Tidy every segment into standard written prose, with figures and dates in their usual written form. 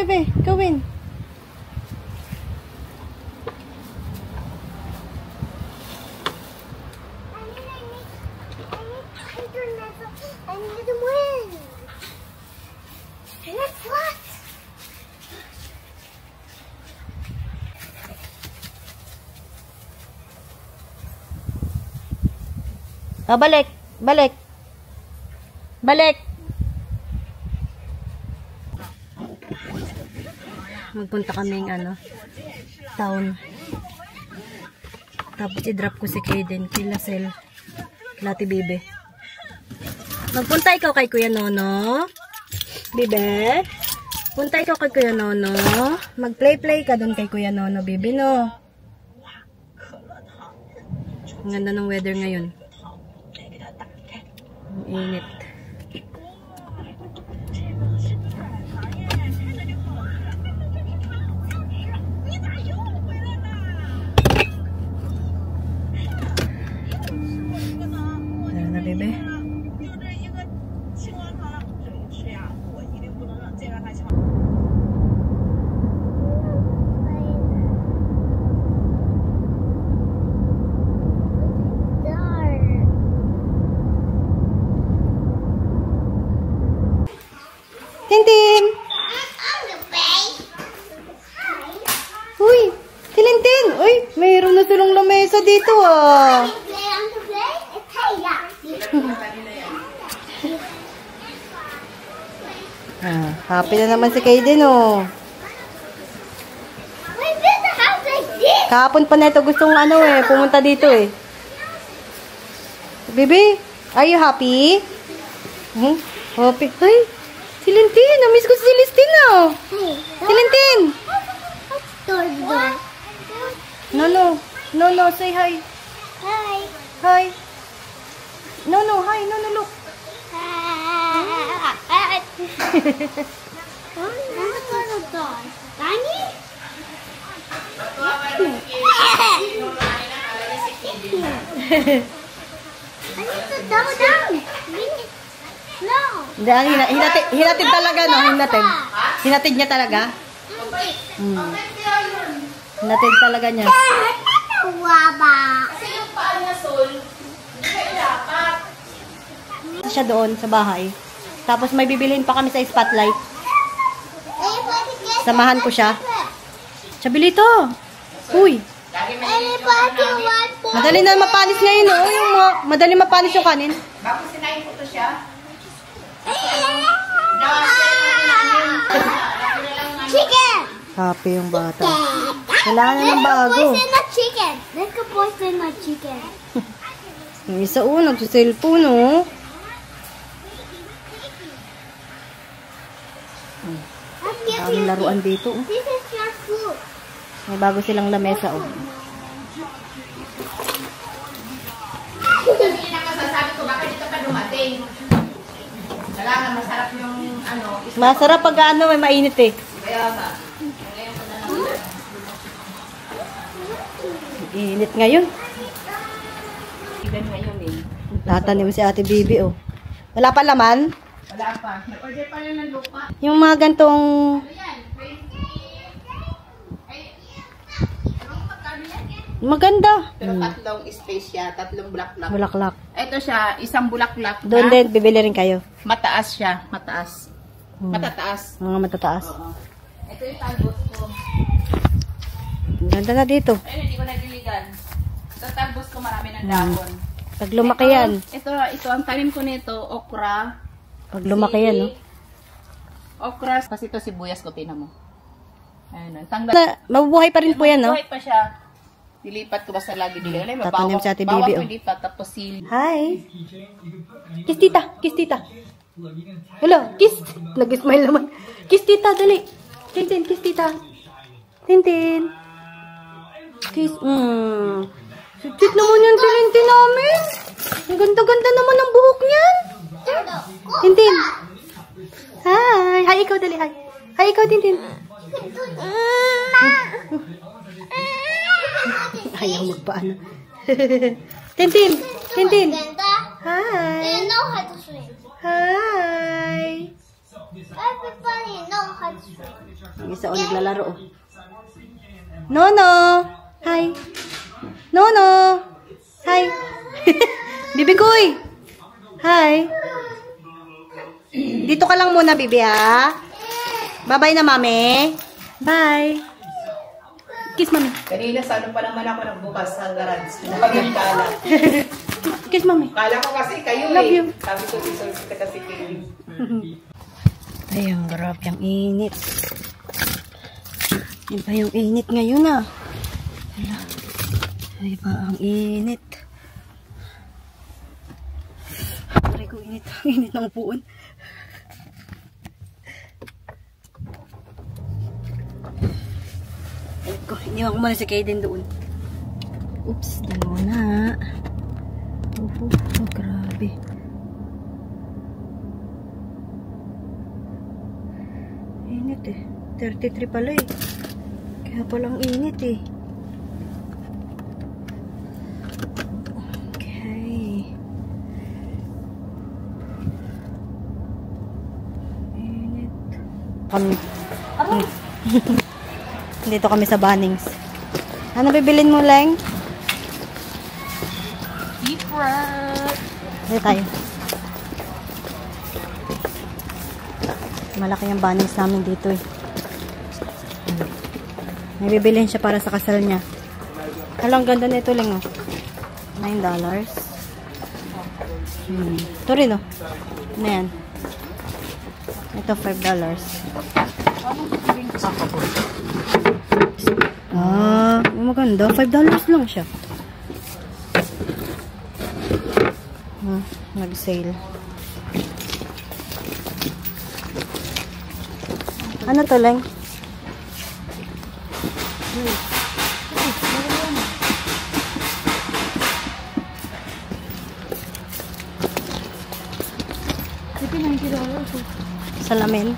bebe. Gawin. I need to win. That's what? Oh, balik. Balik. Balik. Magpunta kaming town. Tapos i-drop ko si Kaden, kila Sel, kila Ate Bebe. Magpunta ikaw kay Kuya Nono. Bebe. Punta ikaw kay Kuya Nono. Mag-play-play ka doon kay Kuya Nono, Bebe, no? Ang ganda ng weather ngayon. Ang init. Ano na, Bebe? Tintin! Uy! Tintin! Uy! Mayroon na silang lamesa dito ah! Happy na naman si Kaden oh! Kahapon pa na ito gustong pumunta dito eh. Baby, are you happy? Happy? Ay! Si Lintin! Namiss ko si Lintin ah! Si Lintin! No, say hi. Hi. Hi. No, hi. No, look. Danny? I need to double down. No. Hinatid talaga, no? Hinatid niya talaga? Hinatid talaga niya. Waba. Kasi yung paa niya, Sol, hindi kayo dapat. Siya doon sa bahay. Tapos may bibilhin pa kami sa Spotlight. Samahan ko siya. Chabilito. Uy. Madali na mapanis ngayon, no? Madali mapanis yung kanin. Bakit sinayin ko to siya? Chicken. Happy yung bata. Kailangan na ng bago. Let's poison the chicken. Let's go poison the chicken. Yung isa nagsiselfone, no? Ang laruan dito. This is your food. May bago silang lamesa, Hindi na masasabi ko, bakit dito ka dumating? Kailangan masarap yung Masarap pag may mainit eh. Kaya nga. Init ngayon. Ilan ngayon eh. Tatanim si Ate Bibi, oh. Wala pa laman? Wala pa. Nag-order pa lang ng lupa. Yung mga gantong... Maganda. Pero tatlong space siya, tatlong bulaklak. Bulaklak. Ito siya, isang bulaklak. Doon din, bibili rin kayo. Mataas siya, mataas. Matataas. Mga matataas. Oo. Ito yung talbos ko. Ganda na dito. Ayun, hindi ko nagiligan. Sa talbos ko marami ng dahon. Pag lumaki yan. Ito, ang tanim ko nito, okra. Pag lumaki yan, no? Okra. Kasi ito sibuyas ko, tinan mo. Ayun, tanggal. Mabubuhay pa rin po yan, no? Mabuhay pa siya. Dilipat ko basta lagi dili. Tatanim si Ate Bibi, bawang oh. dilipat, tapos sili. Hi! Kiss tita! Kiss tita! Hello! Kiss! Nag-smile naman. Kiss tita, dali! Tintin, kiss tita! Tintin! Kiss! Sweet naman yung Tintin namin! Ang ganda-ganda naman ang buhok niyan! Tintin! Hi! Hi, ikaw dali! Hi! Hi, ikaw, Tintin! Ayaw magpaano. Tintin! Tintin! Hi! They know how to swim. Hi! Everybody know how to swim. Yung isa o naglalaro. Oh. Nono! Hi! Nono! Hi! Bibi Koy! Hi! Dito ka lang muna, Bibi, ha? Bye-bye na, Mami. Bye! Kiss, Mami. Kanina sa ano pa naman ako nagbukas ng garage. Nakagandala. Kiss, Mami. Kala ko kasi kayo Love you. Sabi ko, isolsita kasi kayo. Ayun, grabe ang init. Yan pa yung init ngayon, ah. Wala. Ay pa ang init. Pare ko init. Ang init ng upuan. Ay ko, iniwan ko muna si Kaden doon. Oops, dalawa na. Oh, grabe. Init eh. 33 pala eh. Kaya palang init eh. Okay. Init. Kami. Dito kami sa Bunnings. Ano bibilin mo, Leng? Deep breath. Dito tayo. Malaki yung Bunnings namin dito eh. May bibilhin siya para sa kasal niya. Alang ganda nito lang oh. $9. Ito rin oh. Ano yan? Ito $5. Ah, maganda. $5 lang siya. Nag-sale. Ano to lang? Salamin.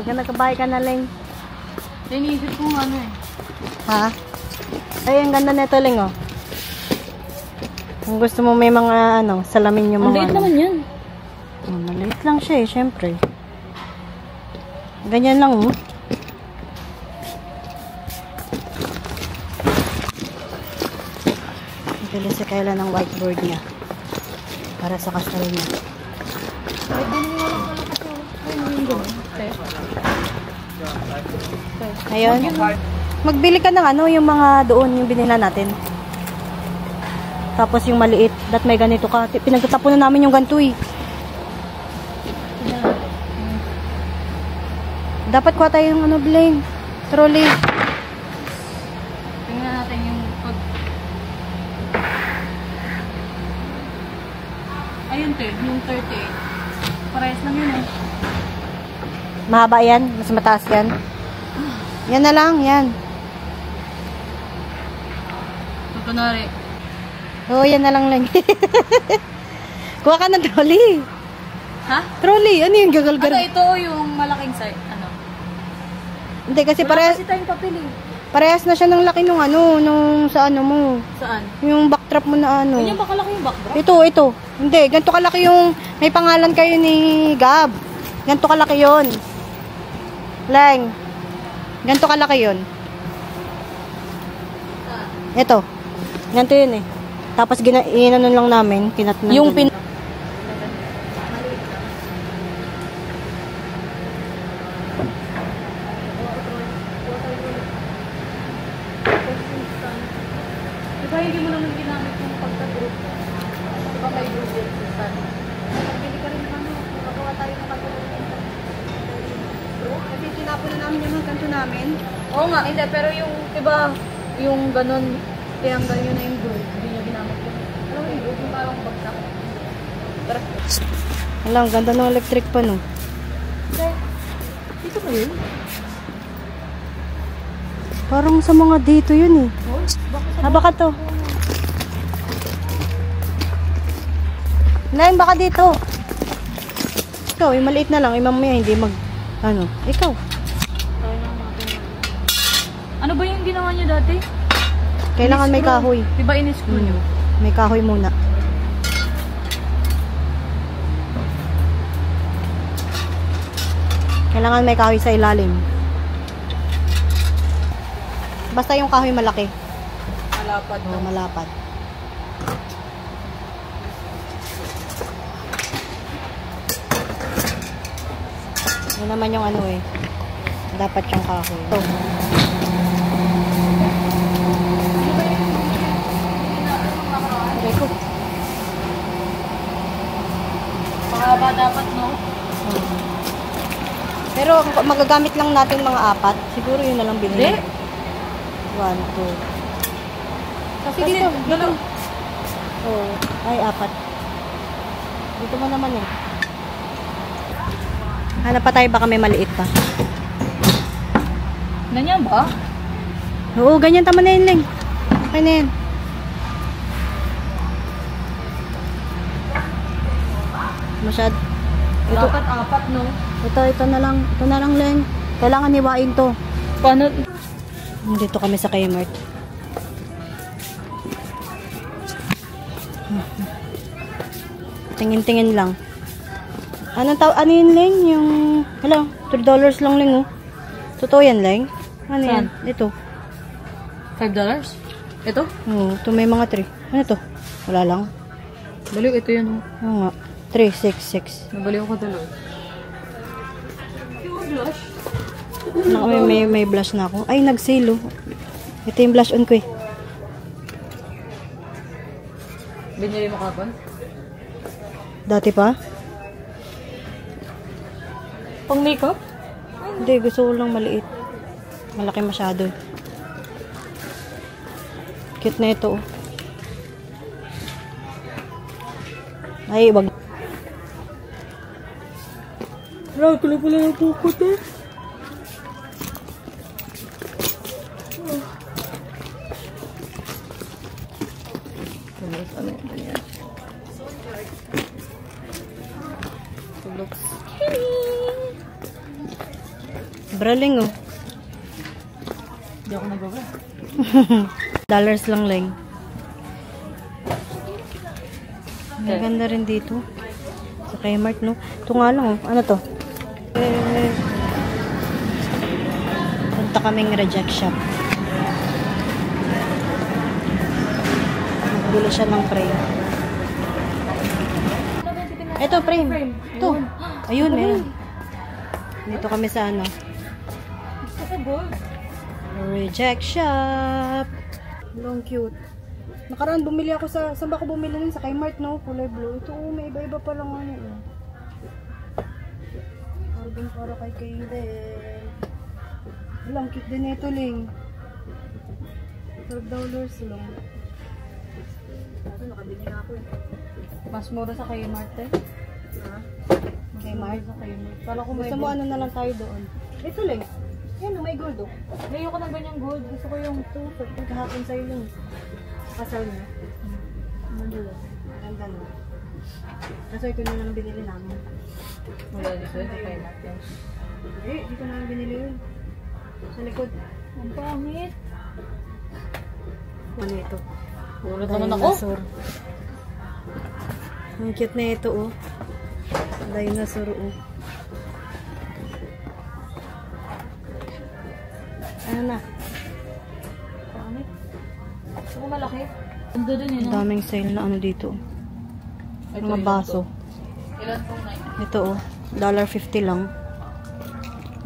Pagka nakabahay ka na lang. Iniisip ko nga ano eh. Ha? Ay, ang ganda nito lang oh. Kung gusto mo may mga ano, salamin yung mga. Maliit naman yan. Oh, maliit lang siya eh, syempre. Ganyan lang oh. Bili si Kayla ng whiteboard niya. Para sa kasal niya. Ayun. Magbili ka ng ano, yung mga doon, yung binila natin. Tapos yung maliit, that may ganito ka. Pinagtatapon na namin yung ganito eh. Dapat kuha tayo yung ano, Bling. Trolley. Tingnan natin yung pag... Ayun, yung 38. Parehas lang yun eh. Mahaba yan? Mas mataas yan? Yan na lang, yan. So, kunwari. Oo, yan na lang lang. Kuha ka ng trolley. Ha? Trolley, ano yung gagalgar? Ano, ito yung malaking size. Ano? Hindi, kasi Wala parehas, kasi tayong papel eh. parehas na siya ng laki nung ano, nung sa ano mo. Saan? Yung backdrop mo na ano. Ganyan ba kalaki yung backdrop? Ito. Hindi, ganito kalaki yung, may pangalan kayo ni Gab. Ganito kalaki yun. Leng. Ganito kalaki yun. Ito. Ganito yun eh. Tapos inanon lang namin, kinatnan. Yung pin... Diba hindi mo naman ginamit yung pagka-group? Diba may group din sa Hindi ka rin ano, magawa tayo ng pagkakas. Kasi tinapon na namin yung mga kanto namin. Oo nga, hindi. Pero yung, diba, yung ganun, kaya ganyan na yung group, hindi niya ginamit yung, alam mo yung group, yung parang bagsak. Tara. Wala, ang ganda ng electric pa no. Dito ba yun? Parang sa mga dito yun eh. Baka to. Len, baka dito. Ikaw, yung maliit na lang. Yung mamaya hindi mag... Ano? Ikaw. Ano ba yung ginawa niyo dati? Kailangan may kahoy. Diba in-screw niyo? May kahoy muna. Kailangan may kahoy sa ilalim. Basta yung kahoy malaki. Malapad O, malapad. Yun naman yung ano eh. Dapat yung kahoy. Ito. Okay ko. Mahaba dapat, no? Pero magagamit lang natin mga 4. Siguro yun na lang binili. Hindi. 1, 2. Kasi dito. Oh, ay 4. Dito mo naman eh. Hanap pa tayo, baka may maliit pa. Ganyan ba? Oo, ganyan tama na yun, Ling. Okay na yan. Masyad. Ito, Dapat 4, no? ito na lang. Ito na lang, Ling. Kailangan hiwain to. Paano? Dito kami sa Kmart. Tingin-tingin lang. Ano yun, Ling? Yung, hala, $3 lang, Ling, oh. Totoo yan, Ling? Ano yan? Ito. $5? Ito? Oo, ito may mga 3. Ano to? Wala lang. Baliw, ito yun. Oo nga. 3, 6, 6. Nabaliw ko tuloy. Yung blush? May blush na ako. Ay, nag-sale, oh. Ito yung blush on ko, eh. Binili mo kapon? Dati pa? Pang makeup? Hindi, gusto ko lang maliit. Malaki masyado. Cute na ito, oh. Ay, wag. Raw, tuloy pala yung pukot, eh. Ano yun? Looks Braling, oh. Hindi ako nagawa. Dollars lang, Leng. Ang ganda rin dito. Sa Kmart, no? Ito nga lang, oh. Ano to? Punta kaming reject shop. Nagbili siya ng frame. Ito, frame. Ito. Ayun, meron. Dito kami sa ano. Reject shop. Long cute. Nakaraan bumili ako saan ba ako bumili nun? Sa Kmart, no? Kulay blue. Ito, oh, may iba-iba pa lang ano. Carbon para kay Kayden. Lang cute din ito, Ling. $12 lang. Ito, nakabili na ako, eh. Mas mura sa Kmart, eh. Ha? Kmart? Sa Kmart. Kala ko may Gusto mo ano na lang tayo doon? Ito, Ling. Yan, may gold, oh. Ayoko ng ganyang gold. Gusto ko yung 2. Kahapon sa'yo lang. Kasal niya. Madulo. Ganda, no? Kaso ito na lang binili namin. Wala dito sa Kmart. Eh, dito na lang binili yun. Sa likod. Ang pangit. Ano ito? Ulat naman ako. Dinosaur. Ang cute na ito, oh. Dinosaur, oh. Ano na? Pangit. Gusto ko malaki. Ganda din yun. Ang daming sale na ano dito. Mga baso. Ilan pong 9? Ito, oh. $1.50 lang.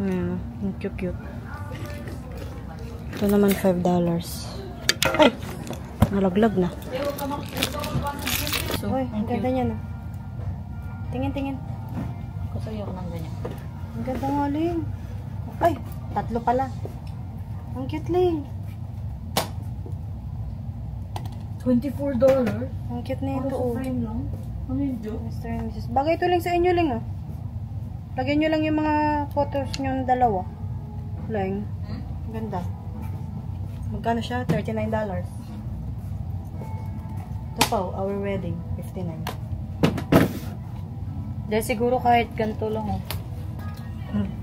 Ayan, ang cute. Ito naman $5. Ay! Nalaglag na. So, Uy, ang ganda niya, no? Tingin. Kasi ayoko ng ganyan. Ang ganda nga, Ling. Ay, 3 pala. Ang cute, Ling. $24? Ang cute na ito, oh. frame lang? Ano yun, Joe? Mr. and Mrs. Bagay ito lang sa inyo, Ling, ah. Lagyan nyo lang yung mga photos nyo ng dalawa. Ling. Ang ganda. Magkano siya? $39. Ito pa, oh, our wedding. $59. Dahil siguro kahit ganito lang, oh.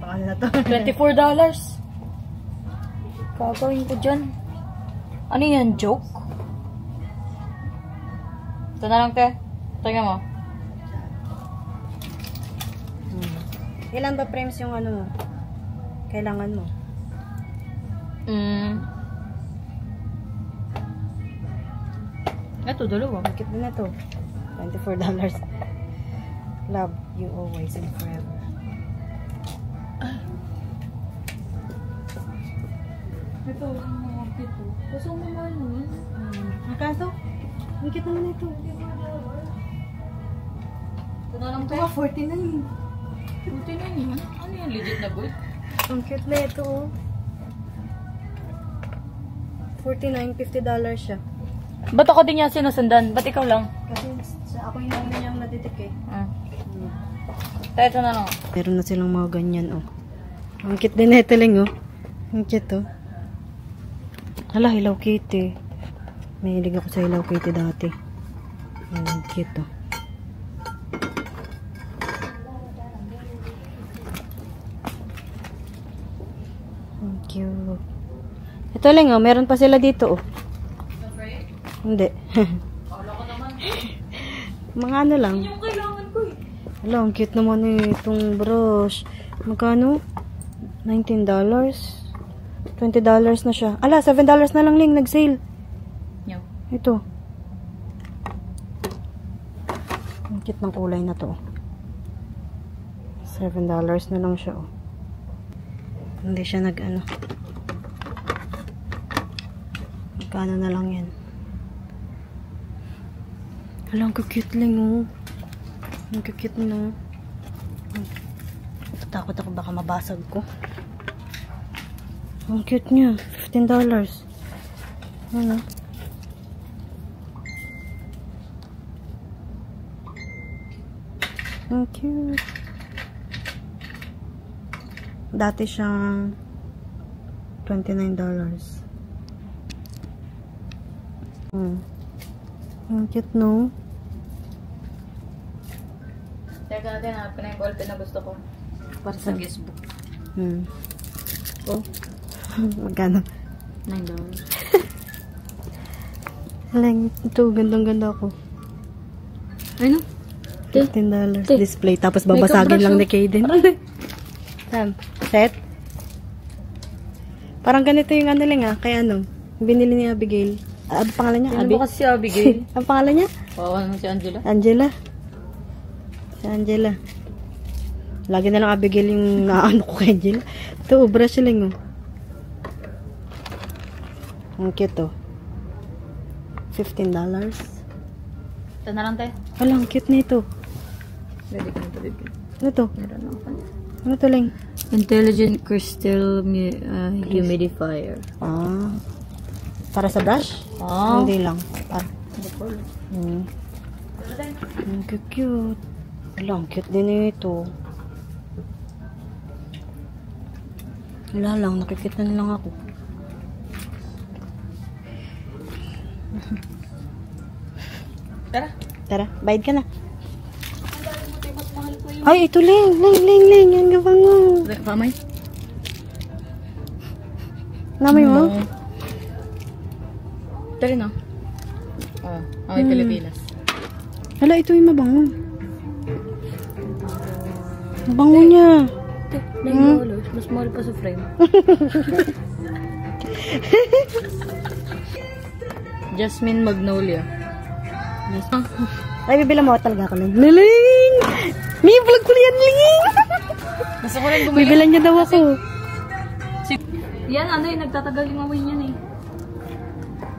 Paano na to? $24? Gagawin ko dyan. Ano yan, joke? Ito na lang, te. Tingnan mo. Ilan ba frames yung ano mo? Kailangan mo? Ito, dalawa. Bakit na to? $24. Love you always and forever. Ito, ang mga kito. Kaso mahal naman. Nakaso? Ang cute naman ito. Ito na lang Ito tayo. nga, 49. Buti na yun. Ano yan? Legit na gold? Ang cute na ito. Oh. $49, $50 siya. Ba't ako din niya sinusundan? Ba't ikaw lang? Kasi ako yung namin yung natitik eh. Tayo ito na lang. Meron na silang mga ganyan, oh. Ang cute din na ito lang, oh. Ang cute, oh. Hala, Hello Kitty. Mahilig ako sa Hello Kitty dati. Ang cute, oh. Ang cute. Ito lang, oh. Meron pa sila dito, oh. Hindi. Mga ano lang. Yung kailangan ko eh. Hala, ang cute naman eh. Itong brush. Magkano? $19. $20 na siya. Ala, $7 na lang, Ling. Nag-sale. Yo. Ito. Ang cute ng kulay na to. $7 na lang siya, oh. Hindi siya nag-ano. Magkano na lang yan. Hala, ang cute lang, oh. Ang cute na. Takot ako baka mabasag ko. Ang cute niya. $15. Ano? Ang cute. Dati siyang $29. Ang cute, no? Teka natin, hanapin na yung ballpen na gusto ko. Para sa guestbook. Oh. Magkano? $9. Alang, ito, gandang-ganda ako. Ano? $15. Te. Display. Tapos Makeup babasagin brush, lang oh. ni Kaden. Sam, set? Parang ganito yung ano lang, kaya ano, binili ni Abigail. Ano pangalan niya? Ano ba kasi si Abigail? Ang pangalan niya? Wawa naman si Angela. Angela. Si Angela. Lagi na lang Abigail yung naano ko kay Angela. Ito, brush lang, oh. Ang cute, oh. $15. Ito na lang tayo. Wala, ang cute na ito. Ready ka na ito, baby. Ano to? Meron na ako. Ano to, Ling? Intelligent Crystal Humidifier. Ah. Para sa brush? Ah. Hindi lang. Para. Ang cute. Wala, ang cute din ito. Wala lang, nakikita na lang ako. Tara. Tara, bayad ka na. Ay, ito Ling. Ling. Ang gabang mo. Pamay? Namay mo? Ito rin, no? Okay, Pilipinas. Hala, ito yung mabango. Mabango niya. $9. Mas mahal pa sa frame. Jasmine Magnolia. Ay, bibila mo talaga ako, Ling. Ling! May vlog ko yan, Ling! Gusto ko rin bumili. Bibilan niya daw ako. Yan, ano yung nagtatagal yung amoy niyan eh.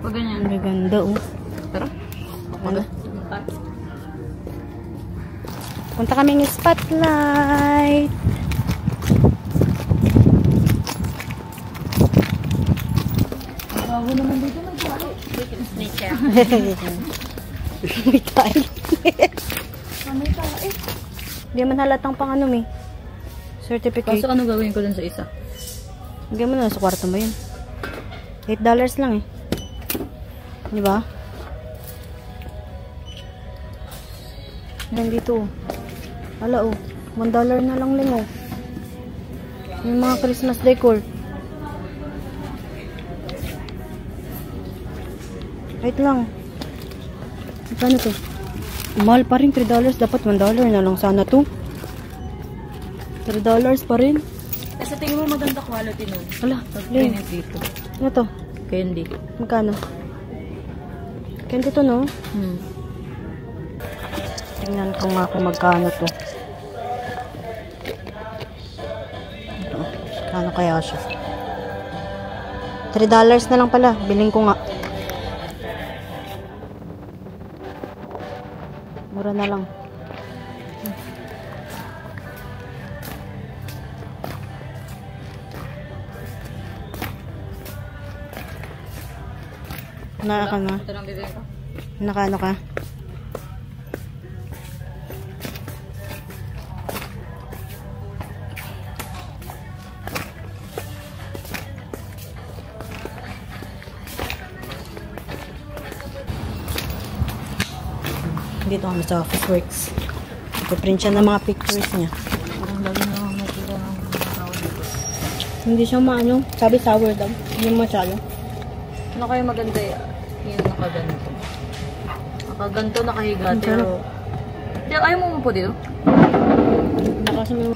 Pag ganyan. Ang ganda, oh. Tara. Ano? Punta kaming spotlight. Bago naman dito mag-tali. Nature. May tayo. May tae. Hindi man halatang pang ano, may certificate. Kaso ano gagawin ko dun sa isa? Hindi mo na, sa kwarto mo yun. $8 lang eh. Di ba? Nandito, oh. Hala, oh. $1 na lang Ling, oh. Yung mga Christmas decor. Wait lang. Magkano to? Mahal pa rin, $3. Dapat $1 na lang sana to. $3 pa rin. Sa tingin mo maganda quality nun. Wala, Lin. Lin. Dito. Ano to? Candy. Magkano? Candy to, no? Tingnan ko nga kung magkano to. Ito. Kano kaya siya? $3 na lang pala. Biling ko nga. Mura na lang. Naka na. Ito lang bibigyan ko. Naka ka? Dito kami sa Office Works. Ipiprint siya ng mga pictures niya. Parang lagi na ako nakita ng mga tao dito. Hindi siya maano. Sabi sour daw. Hindi masyado. Ano kayo maganda yung nakaganto? Nakaganto, nakahiga. Ang Pero, ayaw mo umupo dito? Nakasa mo.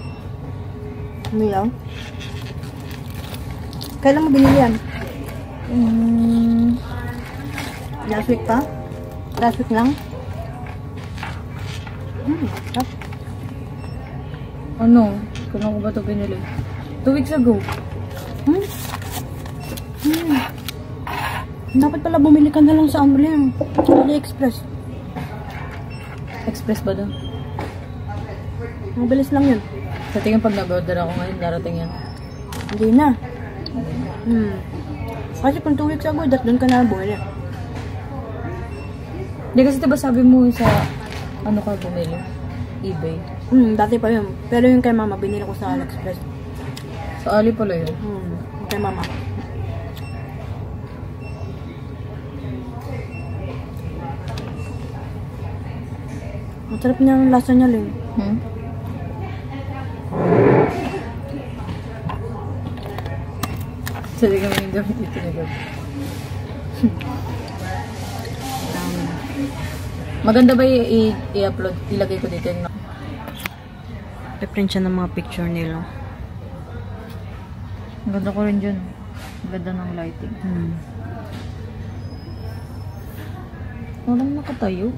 Ano yan? Kailan mo binili yan? Last week pa? Last week lang? Sarap. Ano? Kailan ko ba ito binili? 2 weeks ago. Dapat pala bumili ka na lang sa AliExpress. Express ba doon? Mabilis lang yun. Sa tingin pag nag-order ako ngayon, darating yan. Hindi na. Kasi kung 2 weeks ago, doon ka na bumili. Hindi kasi diba sabi mo sa ano ka bumili? eBay. Dati pa yun. Pero yung kay mama, binili ko sa AliExpress. Sa Ali pala yun. Yung kay mama. Masarap niya ang lasa niya, Ling. Sabi kami yung gamit dito na gabi. Maganda ba i-upload? Ilagay ko dito yung I-print siya ng mga picture nila. ang ganda ko rin dyan. Ang ganda ng lighting. Walang nakatayo.